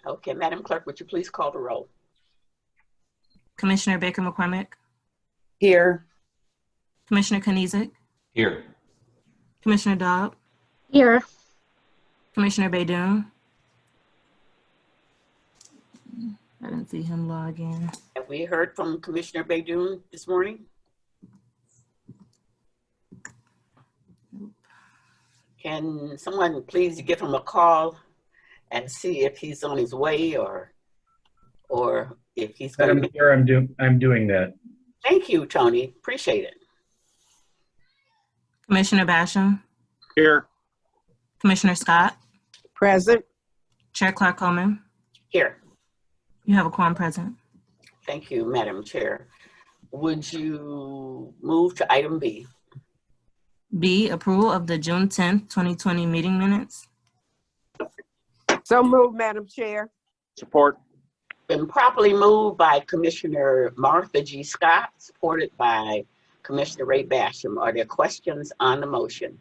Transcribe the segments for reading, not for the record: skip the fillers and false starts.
Okay, Madam Clerk, would you please call the roll? Commissioner Baker McCormick, Here. Commissioner Kanizik, Here. Commissioner Dobb, Here. Commissioner Baydoun. I didn't see him log in. Have we heard from Commissioner Baydoun this morning? Can someone please give him a call and see if he's on his way or if he's going Madam Chair, I'm doing that. Thank you, Tony. Appreciate it. Commissioner Basham, Here. Commissioner Scott, Present. Chair Clark Coleman. Here. You have a quorum present. Thank you, Madam Chair. Would you move to item B? B, approval of the June 10th, 2020 meeting minutes. So moved, Madam Chair. Support. Been properly moved by Commissioner Martha G. Scott, supported by Commissioner Ray Basham. Are there questions on the motion?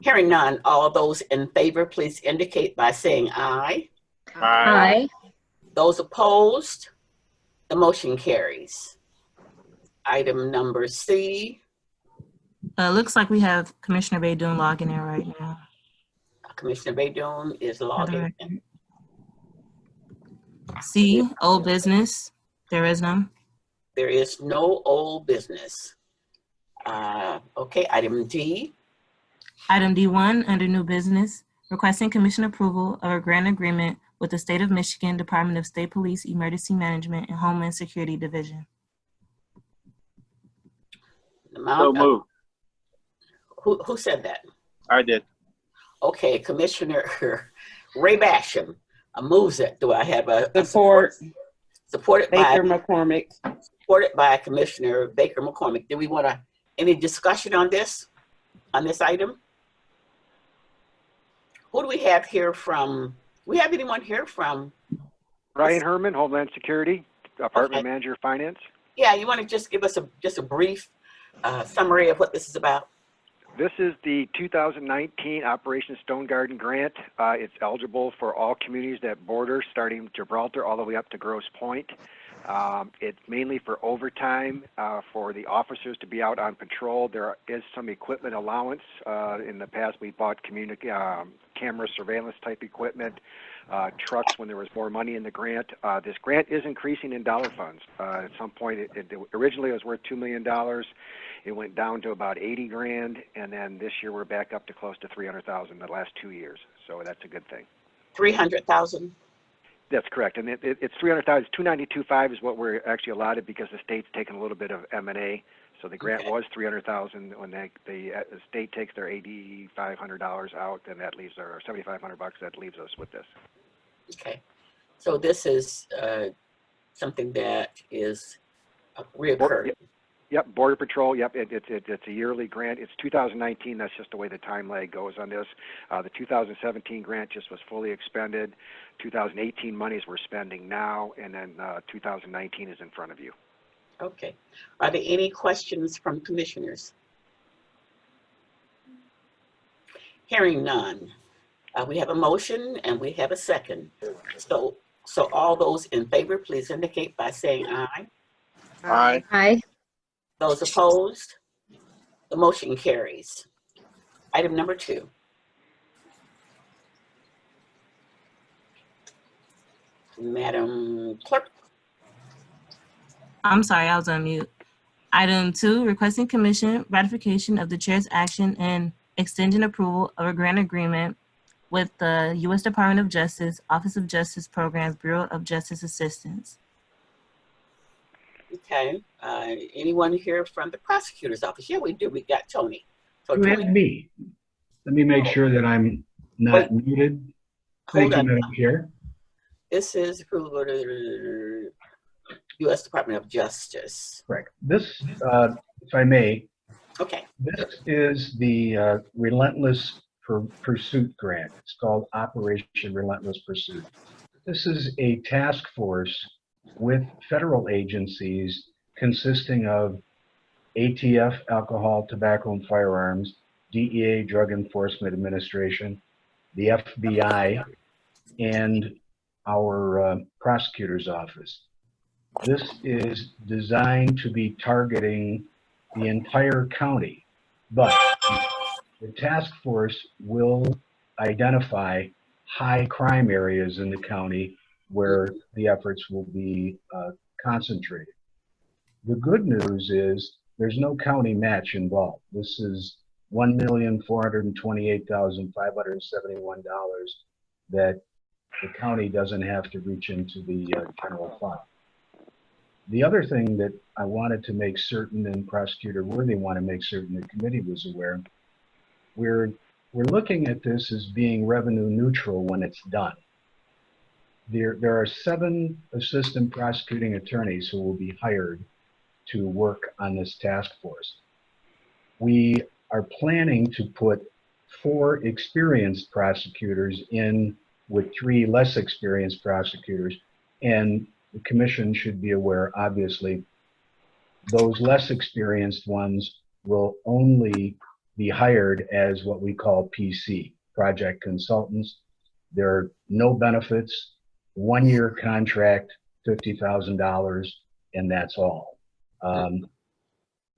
Hearing none, all those in favor, please indicate by saying aye. Aye. Those opposed, the motion carries. Item number C. Looks like we have Commissioner Baydoun logging in right now. Commissioner Baydoun is logging in. C, old business. There is none. There is no old business. Okay, item D. Item D1, under new business, requesting commission approval of a grant agreement with the State of Michigan Department of State Police Emergency Management and Homeland Security Division. So moved. Who said that? I did. Okay, Commissioner Ray Basham moves it. Do I have a Support. Supported Baker by McCormick. supported by Commissioner Baker McCormick. Do we want any discussion on this item? Who do we have here from? We have anyone here from? Ryan Herman, Homeland Security, Department Okay. Manager of Finance. Yeah, you want to just give us just a brief summary of what this is about? This is the 2019 Operation Stone Garden Grant. It's eligible for all communities that border, starting Gibraltar all the way up to Grosse Pointe. It's mainly for overtime, for the officers to be out on patrol. There is some equipment allowance. In the past, we bought camera surveillance type equipment, trucks when there was more money in the grant. This grant is increasing in dollar funds. At some point, originally it was worth $2 million. It went down to about 80 grand, and then this year we're back up to close to 300,000 the last 2 years. So that's a good thing. 300,000. That's correct, and it's 300,000. 292.5 is what we're actually allotted because the state's taken a little bit of M&A. So the grant was 300,000. When the state takes their $8,500 out, then that leaves our $7,500 bucks. That leaves us with this. Okay, so this is something that is reoccurring. Yep, Border Patrol. Yep, it's a yearly grant. It's 2019. That's just the way the time lag goes on this. The 2017 grant just was fully expended. 2018 monies we're spending now, and then 2019 is in front of you. Okay. Are there any questions from commissioners? Hearing none. We have a motion and we have a second. So all those in favor, please indicate by saying aye. Aye. Aye. Those opposed, the motion carries. Item number 2. Madam Clerk. I'm sorry, I was on mute. Item 2, requesting commission ratification of the chair's action and extension approval of a grant agreement with the U.S. Department of Justice, Office of Justice Programs, Bureau of Justice Assistance. Okay. Anyone here from the prosecutor's office? Yeah, we do. We got Tony. So You Tony, had me. Let me make sure that I'm not muted. Thank hold you, on. Madam Chair. This is approval of the U.S. Department of Justice. Correct. This, if I may, Okay. this is the Relentless Pursuit Grant. It's called Operation Relentless Pursuit. This is a task force with federal agencies consisting of ATF, Alcohol, Tobacco, and Firearms, DEA, Drug Enforcement Administration, the FBI, and our prosecutor's office. This is designed to be targeting the entire county, but the task force will identify high crime areas in the county where the efforts will be concentrated. The good news is there's no county match involved. This is $1,428,571 that the county doesn't have to reach into the general fund. The other thing that I wanted to make certain, and Prosecutor Worthy wanted to make certain the committee was aware, we're looking at this as being revenue neutral when it's done. There are 7 assistant prosecuting attorneys who will be hired to work on this task force. We are planning to put 4 experienced prosecutors in with 3 less experienced prosecutors, and the commission should be aware, obviously, those less experienced ones will only be hired as what we call PC, project consultants. There are no benefits, 1-year contract, $50,000, and that's all.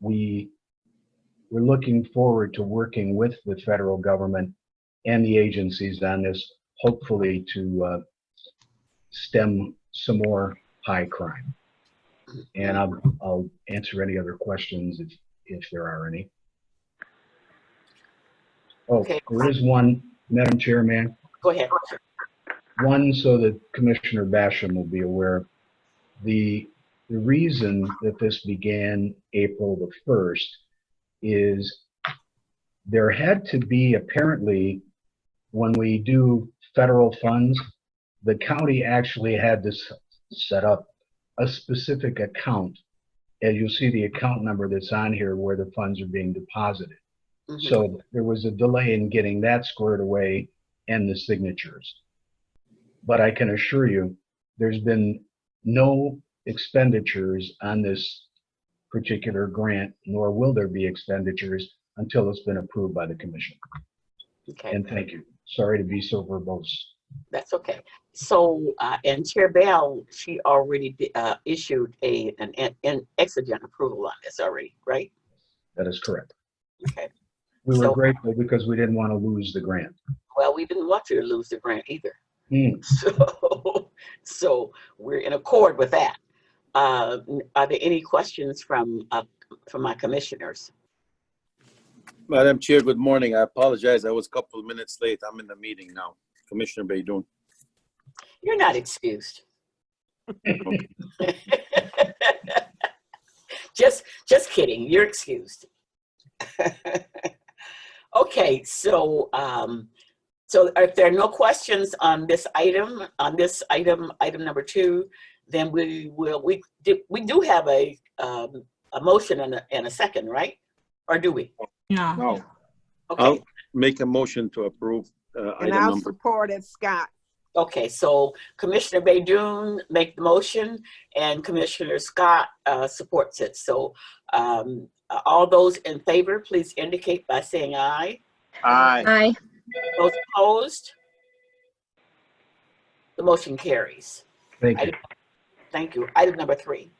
We're looking forward to working with the federal government and the agencies on this, hopefully to stem some more high crime. And I'll answer any other questions if there are any. Oh, Okay. there is one, Madam Chairman. Go ahead. One, so that Commissioner Basham will be aware. The reason that this began April the 1st is there had to be, apparently, when we do federal funds, the county actually had to set up a specific account. As you'll see the account number that's on here where the funds are being deposited. So there was a delay in getting that squared away and the signatures. But I can assure you, there's been no expenditures on this particular grant, nor will there be expenditures until it's been approved by the commission. Okay. And thank you. Sorry to be so verbose. That's okay. So, and Chair Bell, she already issued an exigent approval on this already, right? That is correct. Okay. We were So- grateful because we didn't want to lose the grant. Well, we didn't want you to lose the grant either. Hmm. So we're in accord with that. Are there any questions from my commissioners? Madam Chair, good morning. I apologize. I was a couple of minutes late. I'm in the meeting now. Commissioner Baydun. You're not excused. Just kidding. You're excused. Okay, so so if there are no questions on this item, item number 2, then we do have a motion and a second, right? Or do we? No. No. Okay. I'll make a motion to approve And item I'll number. support it, Scott. Okay, so Commissioner Baydun make the motion and Commissioner Scott supports it. So all those in favor, please indicate by saying aye. Aye. Aye. Those opposed? The motion carries. Thank you. Thank you. Item number 3.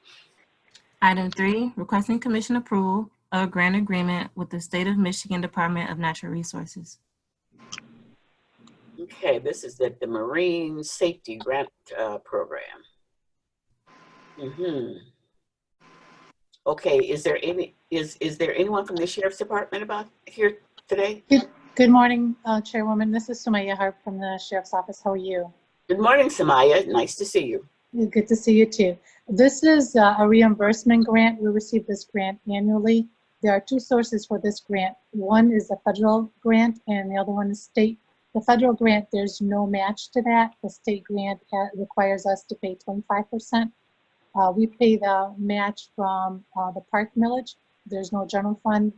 Item 3, requesting commission approval of a grant agreement with the State of Michigan Department of Natural Resources. Okay, this is the Marine Safety Grant Program. Okay, is there anyone from the Sheriff's Department about here today? Good morning, Chairwoman. This is Sumaya Harp from the Sheriff's Office. How are you? Good morning, Samaya. Nice to see you. Good to see you too. This is a reimbursement grant. We receive this grant annually. There are 2 sources for this grant. One is a federal grant and the other one is state. The federal grant, there's no match to that. The state grant requires us to pay 25%. We pay the match from the park millage. There's no general fund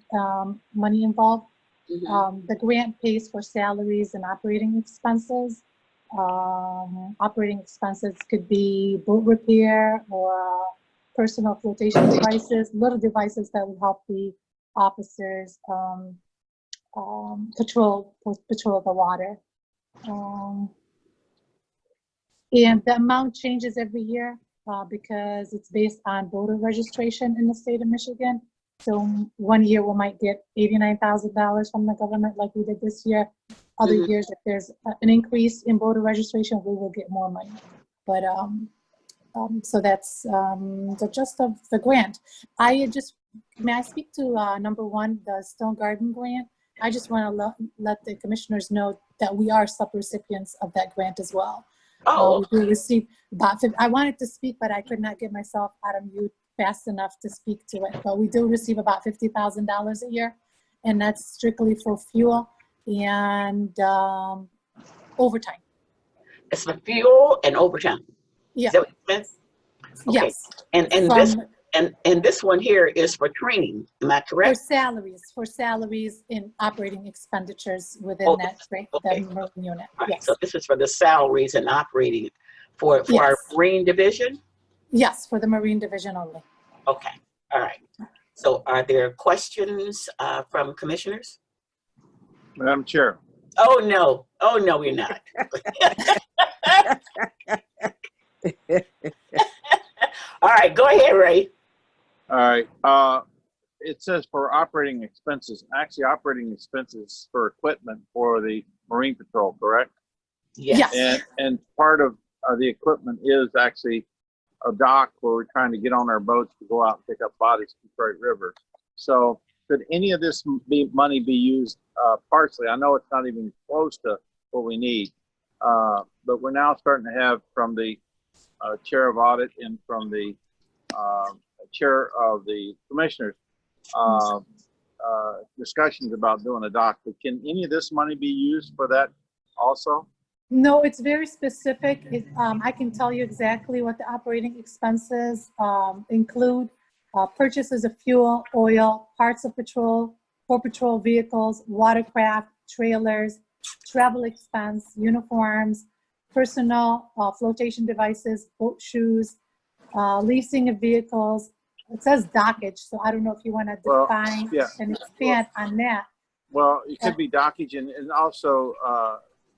money involved. The grant pays for salaries and operating expenses. Operating expenses could be boat repair or personal flotation devices, little devices that will help the officers patrol the water. And the amount changes every year because it's based on voter registration in the state of Michigan. So one year we might get $89,000 from the government like we did this year. Other years, if there's an increase in voter registration, we will get more money. But so that's the gist of the grant. May I speak to number one, the Stone Garden grant? I just want to let the commissioners know that we are subrecipients of that grant as well. Oh, We received about I wanted to speak, but I could not get myself out of mute fast enough to speak to it. But we do receive about $50,000 a year, and that's strictly for fuel and overtime. it's for fuel and overtime. Yeah. Is that what you meant? Okay. Yes. And this one here is for training. Am I correct? For salaries in operating expenditures within that marine unit. Right. Yes. So this is for the salaries and operating for our Marine Division? Yes, for the Marine Division only. Okay. All right. So are there questions from commissioners? Madam Chair. Oh, no. Oh, no, we're not. All right. Go ahead, Ray. All right. It says for operating expenses, actually operating expenses for equipment for the Marine Patrol, correct? Yes. And part of the equipment is actually a dock where we're trying to get on our boats to go out and pick up bodies in Detroit River. So could any of this money be used partially? I know it's not even close to what we need, but we're now starting to have from the chair of audit and from the chair of the commissioners discussions about doing a dock. But can any of this money be used for that also? No, it's very specific. I can tell you exactly what the operating expenses include. Purchases of fuel, oil, parts of patrol, for patrol vehicles, watercraft, trailers, travel expense, uniforms, personal flotation devices, boat shoes, leasing of vehicles. It says dockage, so I don't know if you want to define and expand on that. Well, it could be dockage and also,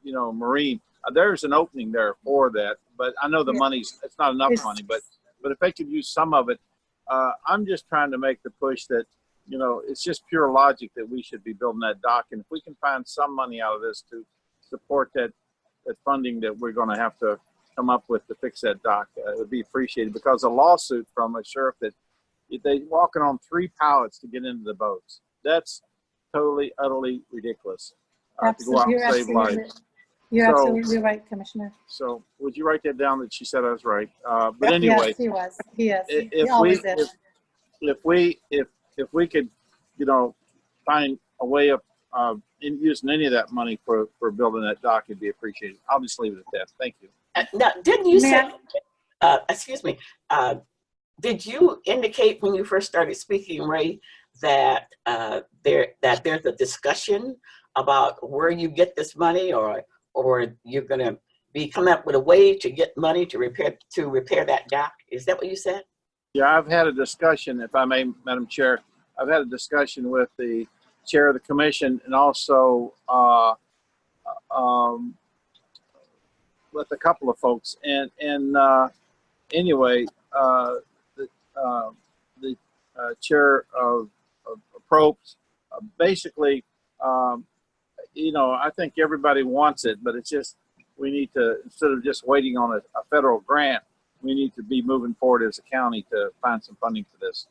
Marine. There's an opening there for that, but I know the money's, it's not enough money, but if they could use some of it, I'm just trying to make the push that, it's just pure logic that we should be building that dock. And if we can find some money out of this to support that funding that we're going to have to come up with to fix that dock, it would be appreciated, because a lawsuit from a sheriff that they walking on 3 pallets to get into the boats. That's totally, utterly ridiculous. To go out and save lives. You're absolutely right, Commissioner. So would you write that down that she said I was right? But anyway, yes, he was. He is. He always is. If we could, find a way of using any of that money for building that dock, it'd be appreciated. I'll just leave it at that. Thank you. Now, didn't you say? Excuse me. Did you indicate when you first started speaking, Ray, that there's a discussion about where you get this money, or you're going to be coming up with a way to get money to repair that dock? Is that what you said? Yeah, I've had a discussion, if I may, Madam Chair. I've had a discussion with the chair of the commission and also with a couple of folks. And anyway, the chair of PROPS, basically, I think everybody wants it, but it's just, we need to, instead of just waiting on a federal grant, we need to be moving forward as a county to find some funding for this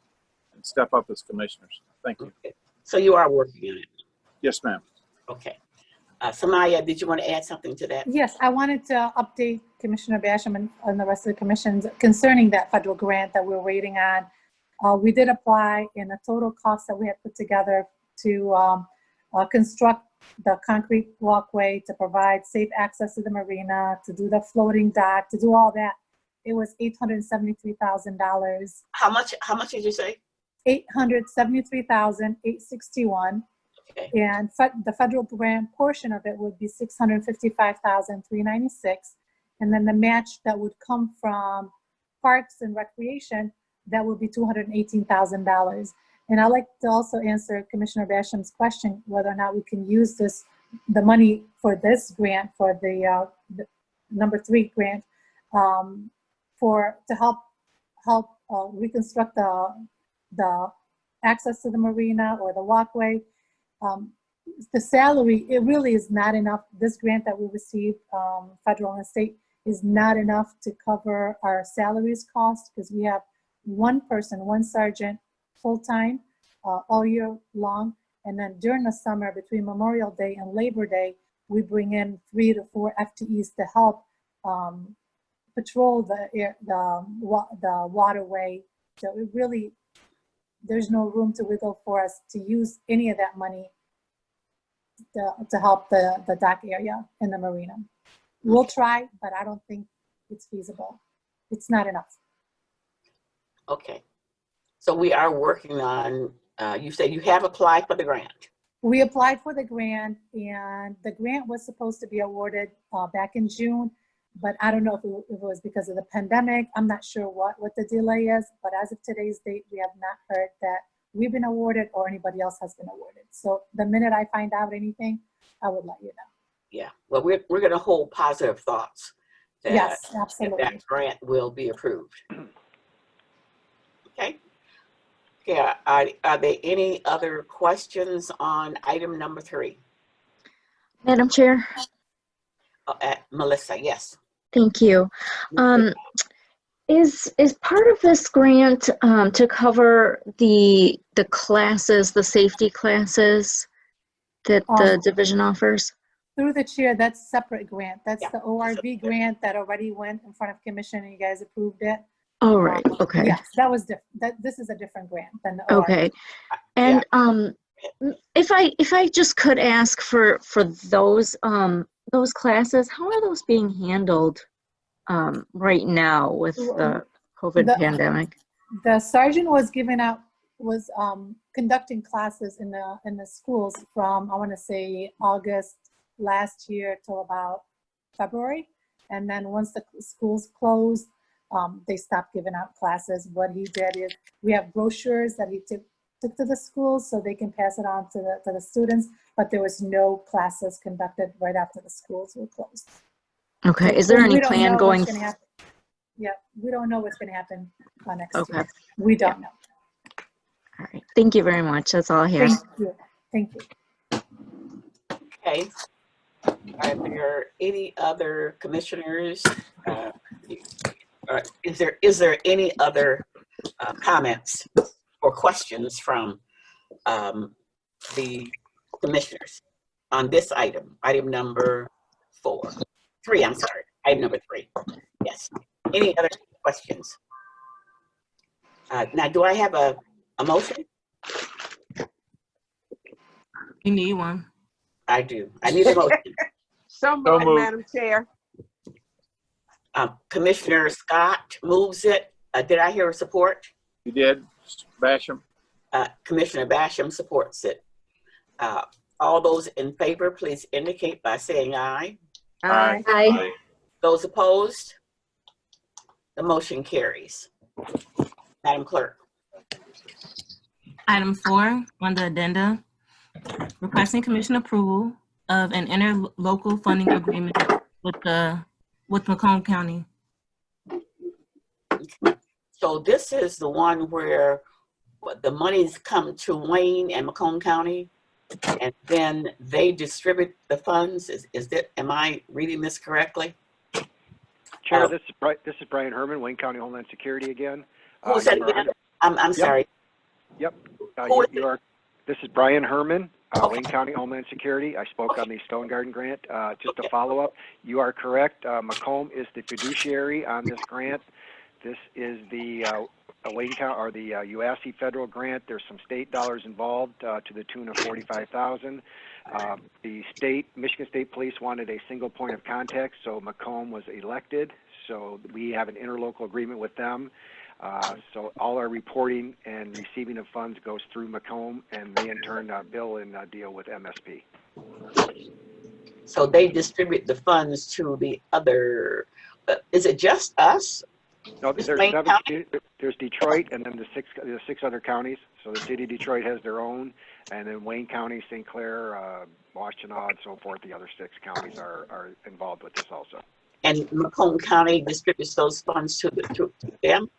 and step up as commissioners. Thank you. Okay. So you are working on it? Yes, ma'am. Okay. Samaya, did you want to add something to that? Yes, I wanted to update Commissioner Basham and the rest of the commissions concerning that federal grant that we're waiting on. We did apply, and the total cost that we had put together to construct the concrete walkway, to provide safe access to the marina, to do the floating dock, to do all that, it was $873,000. How much did you say? $873,861. Okay. And the federal grant portion of it would be $655,396. And then the match that would come from Parks and Recreation, that would be $218,000. And I'd like to also answer Commissioner Basham's question, whether or not we can use the money for this grant, for the number 3 grant, to help reconstruct the access to the marina or the walkway. The salary, it really is not enough. This grant that we received, federal and state, is not enough to cover our salaries cost, because we have one person, one sergeant, full-time, all year long. And then during the summer, between Memorial Day and Labor Day, we bring in 3 to 4 FTEs to help patrol the waterway. So it really, there's no room to wiggle for us to use any of that money to help the dock area in the marina. We'll try, but I don't think it's feasible. It's not enough. Okay. So we are working on, you said you have applied for the grant. We applied for the grant, and the grant was supposed to be awarded back in June, but I don't know if it was because of the pandemic. I'm not sure what the delay is, but as of today's date, we have not heard that we've been awarded or anybody else has been awarded. So the minute I find out anything, I would let you know. Yeah, well, we're going to hold positive thoughts that, yes, absolutely, that grant will be approved. Okay. Yeah. Are there any other questions on item number 3? Madam Chair, Melissa, yes. thank you. Is part of this grant to cover the classes, the safety classes that the division offers? Through the chair, that's separate grant. That's Yeah. the ORV grant that already went in front of commission and you guys approved it. Oh, right. Okay. Yes, that was different. This is a different grant than the ORV. Okay. And if I just could ask for those classes, how are those being handled right now with the COVID pandemic? The sergeant was conducting classes in the schools from, I want to say, August last year till about February, and then once the schools closed, they stopped giving out classes. What he did is, we have brochures that he took to the schools so they can pass it on to the students, but there was no classes conducted right after the schools were closed. Okay. So is there any we don't plan know going? what's gonna happen. Yeah, we don't know what's going to happen next year. Okay. We don't know. All right. Thank you very much. That's all I have. Thank you. Thank you. Okay. Are there any other commissioners? Is there any other comments or questions from the commissioners on this item number 3, I'm sorry, item number 3. Yes. Any other questions? Now, do I have a motion? You need one. I do. I need a motion. So moved, Madam Chair. Commissioner Scott moves it. Did I hear a support? You did, Basham? Commissioner Basham supports it. All those in favor, please indicate by saying aye. Aye. Aye. Those opposed? The motion carries. Madam Clerk. Item 4 on the addenda, requesting commission approval of an interlocal funding agreement with Macomb County. So this is the one where the monies come to Wayne and Macomb County, and then they distribute the funds. Am I reading this correctly? Chair, this is Brian Herman, Wayne County Homeland Security again. Who's that again? I'm sorry. Yep. Who is This is Brian Herman, Wayne County Homeland Security. I spoke on the Stone Garden grant. Just a follow up. You are correct. Macomb is the fiduciary on this grant. This is the Wayne County or the UASC federal grant. There's some state dollars involved to the tune of $45,000. The Michigan State Police wanted a single point of contact, so Macomb was elected. So we have an interlocal agreement with them. So all our reporting and receiving of funds goes through Macomb, and they in turn bill and deal with MSP. So they distribute the funds to the other. Is it just us? No, there's Detroit, and then the six other counties. So the city of Detroit has their own, and then Wayne County, St. Clair, Washtenaw, and so forth. The other 6 counties are involved with this also. and Macomb County distributes those funds to them?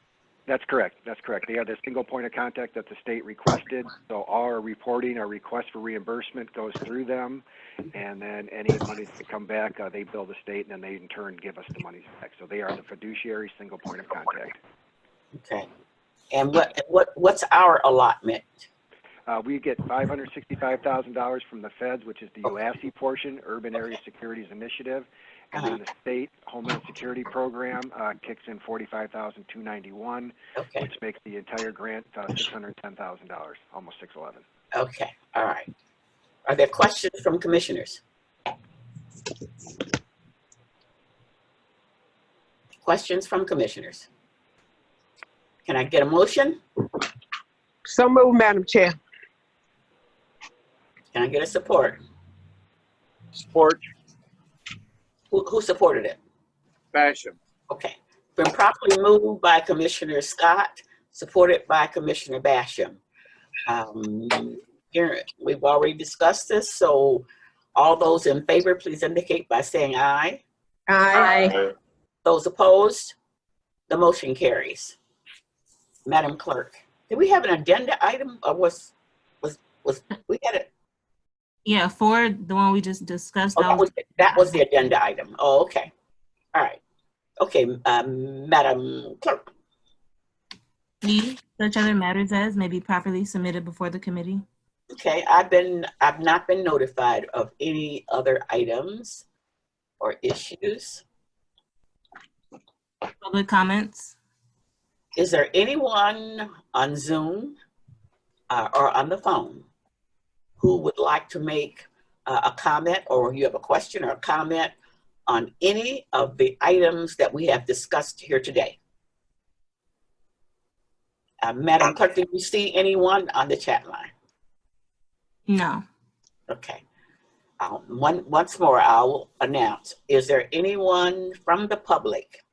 That's correct. That's correct. They are the single point of contact that the state requested. So our reporting, our request for reimbursement goes through them. And then any monies that come back, they bill the state, and then they in turn give us the monies back. So they are the fiduciary single point of contact. Okay. And what's our allotment? We get $565,000 from the feds, which is the UASI portion, Urban Area Securities Initiative. And then the state Homeland Security Program kicks in $45,291, Okay. which makes the entire grant $610,000, almost $611,000. Okay. All right. Are there questions from commissioners? Questions from commissioners? Can I get a motion? So moved, Madam Chair. Can I get a support? Support. Who supported it? Basham. Okay. Been properly moved by Commissioner Scott, supported by Commissioner Basham. Here, we've already discussed this, so all those in favor, please indicate by saying aye. Aye. Those opposed, the motion carries. Madam Clerk, did we have an addenda item, or was we had it? Yeah, for the one we just discussed. Oh, that was the addenda item. Oh, okay. All right. Okay, Madam Clerk. E, such other matters as may be properly submitted before the committee. Okay, I've not been notified of any other items or issues. Public comments. Is there anyone on Zoom or on the phone who would like to make a comment, or you have a question or a comment on any of the items that we have discussed here today? Madam Clerk, did you see anyone on the chat line? No. Okay. Once more, I'll announce, is there anyone from the public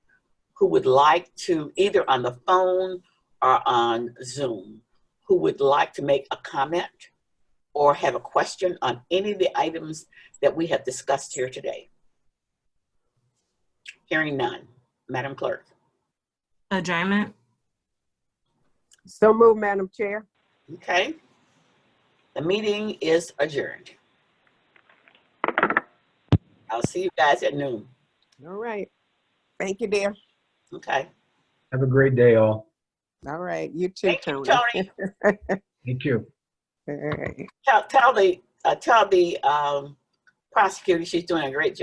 who would like to, either on the phone or on Zoom, who would like to make a comment or have a question on any of the items that we have discussed here today? Hearing none. Madam Clerk. Adjournment. So moved, Madam Chair. Okay. The meeting is adjourned. I'll see you guys at noon. All right. Thank you, dear. Okay. Have a great day, all. All right. You too, Thank you, Tony. Tony. Thank you. All right. Tell the prosecutor she's doing a great job.